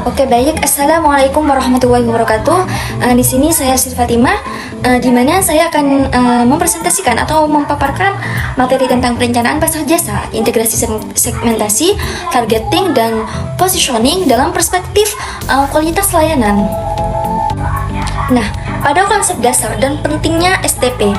Oke, baik. Assalamualaikum warahmatullahi wabarakatuh. Di sini saya Sri Fatimah, di mana saya akan mempresentasikan atau memaparkan materi tentang perencanaan pasar jasa, integrasi segmentasi, targeting, dan positioning dalam perspektif kualitas layanan. Nah, pada konsep dasar dan pentingnya STP,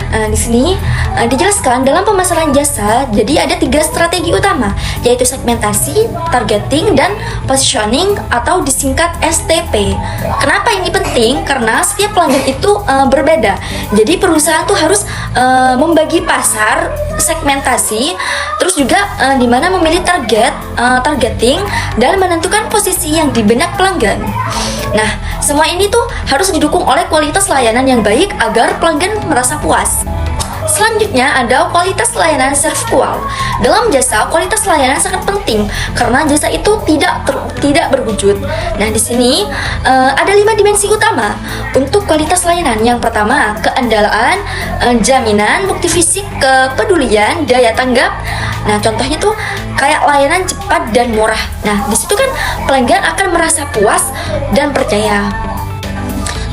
di sini dijelaskan dalam pemasaran jasa. Jadi ada 3 strategi utama, yaitu segmentasi, targeting, dan positioning atau disingkat STP. Kenapa ini penting? Karena setiap pelanggan itu berbeda. Jadi perusahaan tuh harus membagi pasar, segmentasi, terus juga di mana memilih targeting, dan menentukan posisi yang di benak pelanggan. Nah, semua ini tuh harus didukung oleh kualitas layanan yang baik agar pelanggan merasa puas. Selanjutnya ada kualitas layanan serve qual. Dalam jasa, kualitas layanan sangat penting karena jasa itu tidak berwujud. Nah, di sini ada 5 dimensi utama untuk kualitas layanan. Yang pertama, keandalan, jaminan, bukti fisik, kepedulian, daya tanggap. Nah, contohnya tuh kayak layanan cepat dan murah. Nah, di situ kan pelanggan akan merasa puas dan percaya.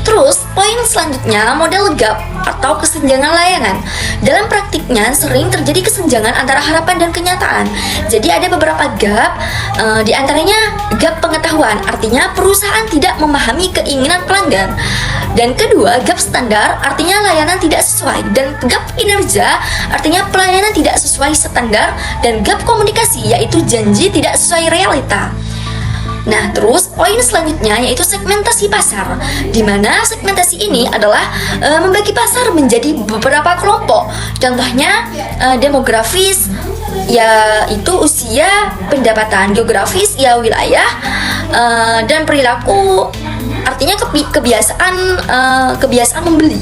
Terus, poin selanjutnya model gap atau kesenjangan layanan. Dalam praktiknya sering terjadi kesenjangan antara harapan dan kenyataan. Jadi ada beberapa gap, di antaranya gap pengetahuan, artinya perusahaan tidak memahami keinginan pelanggan. Dan kedua, gap standar, artinya layanan tidak sesuai. Dan gap kinerja, artinya pelayanan tidak sesuai standar. Dan gap komunikasi, yaitu janji tidak sesuai realita. Nah, terus poin selanjutnya yaitu segmentasi pasar, di mana segmentasi ini adalah membagi pasar menjadi beberapa kelompok. Contohnya demografis, yaitu usia, pendapatan, geografis, ya wilayah, dan perilaku, artinya kebiasaan membeli.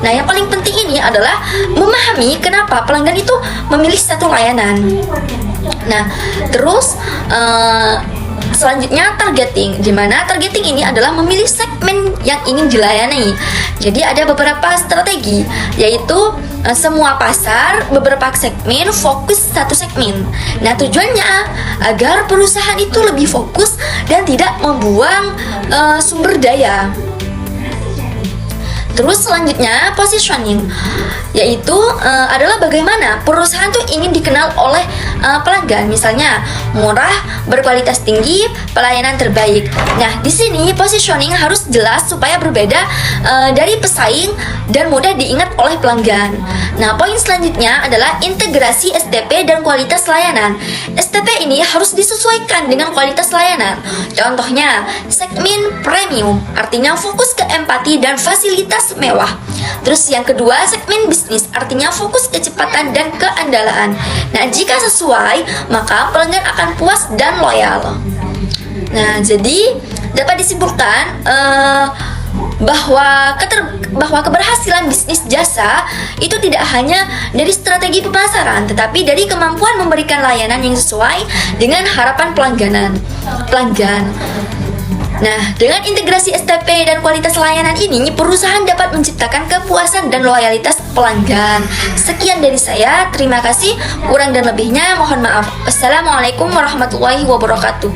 Nah, yang paling penting ini adalah memahami kenapa pelanggan itu memilih satu layanan. Nah, terus selanjutnya targeting, di mana targeting ini adalah memilih segmen yang ingin dilayani. Jadi ada beberapa strategi, yaitu semua pasar, beberapa segmen, fokus satu segmen. Nah, tujuannya agar perusahaan itu lebih fokus dan tidak membuang sumber daya. Terus selanjutnya positioning, yaitu adalah bagaimana perusahaan tuh ingin dikenal oleh pelanggan, misalnya murah, berkualitas tinggi, pelayanan terbaik. Nah, di sini positioning harus jelas supaya berbeda dari pesaing dan mudah diingat oleh pelanggan. Nah, poin selanjutnya adalah integrasi STP dan kualitas layanan. STP ini harus disesuaikan dengan kualitas layanan. Contohnya, segmen premium, artinya fokus ke empati dan fasilitas mewah. Terus yang kedua, segmen bisnis, artinya fokus kecepatan dan keandalan. Nah, jika sesuai, maka pelanggan akan puas dan loyal. Nah, jadi dapat disimpulkan bahwa keberhasilan bisnis jasa itu tidak hanya dari strategi pemasaran, tetapi dari kemampuan memberikan layanan yang sesuai dengan harapan pelanggan. Nah, dengan integrasi STP dan kualitas layanan ini, perusahaan dapat menciptakan kepuasan dan loyalitas pelanggan. Sekian dari saya, terima kasih. Kurang dan lebihnya mohon maaf. Assalamualaikum warahmatullahi wabarakatuh.